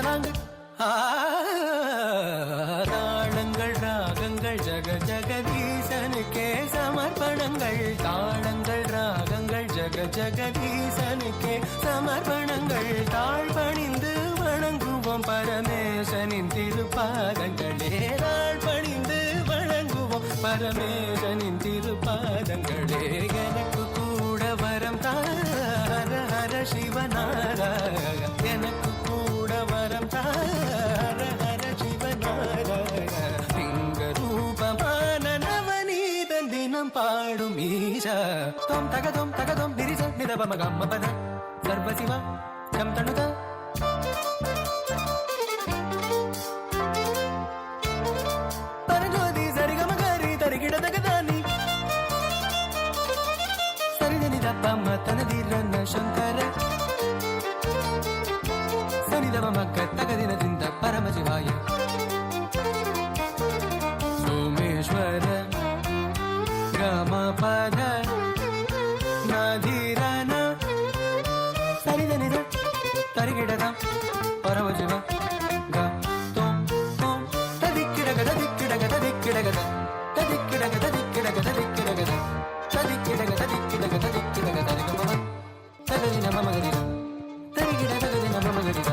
தாளங்கள் தாளங்கள் ராகங்கள் ஜக ஜகதீசனுக்கே சமர்ப்பணங்கள் தாளங்கள் ராகங்கள் ஜக ஜகதீசனுக்கே சமர்ப்பணங்கள் தாழ்பணிந்து வணங்குவோம் பரமேசனின் திருப்பாதங்களே தாழ்பணிந்து வணங்குவோம் பரமேசனின் திருப்பாதங்களே எனக்கு கூட வரம் ஹர ஹர சிவநாராய எனக்கு கூட வரம் ஹர ஹர சிவநாராய லிங்க ரூபமான நவநீதன் தினம் பாடும் ஈஷா தொம் தகதொம் நிரிச நிதபம கம்ம பத சர்வ சிவா ஜம் தணுத பரஜோதி சரிகம கரி தரிகிட தகதானி சரிதனிதப்பம்ம தனதிரನ್ನ ಶಂಕರ ಸನಿದಮ ಮಕ್ಕ ತಗದಿನದಿಂದ ಪರಮ ಶಿವಾಯ ಸೋಮೇಶ್ವರ ಗಮ ಪದ ನಧೀರನ ಸರಿದನಿದ ತರಿಗಿಡದ ಪರಮ ಶಿವ ಗ ತೋಂ ತೋಂ ತದಿಕ್ಕಿಡಗದ ದಿಕ್ಕಿಡಗದ ದಿಕ್ಕಿಡಗದ ತದಿಕ್ಕಿಡಗದ ದಿಕ್ಕಿಡಗದ ದಿಕ್ಕಿಡಗದ ತದಿಕ್ಕಿಡಗದ ದಿಕ್ಕಿಡಗದ ದಿಕ್ಕಿಡಗದ ತಗದಿನ ಮಮಗದಿನ ತರಿಗಿಡ ತಗದಿನ ಮಮಗದಿನ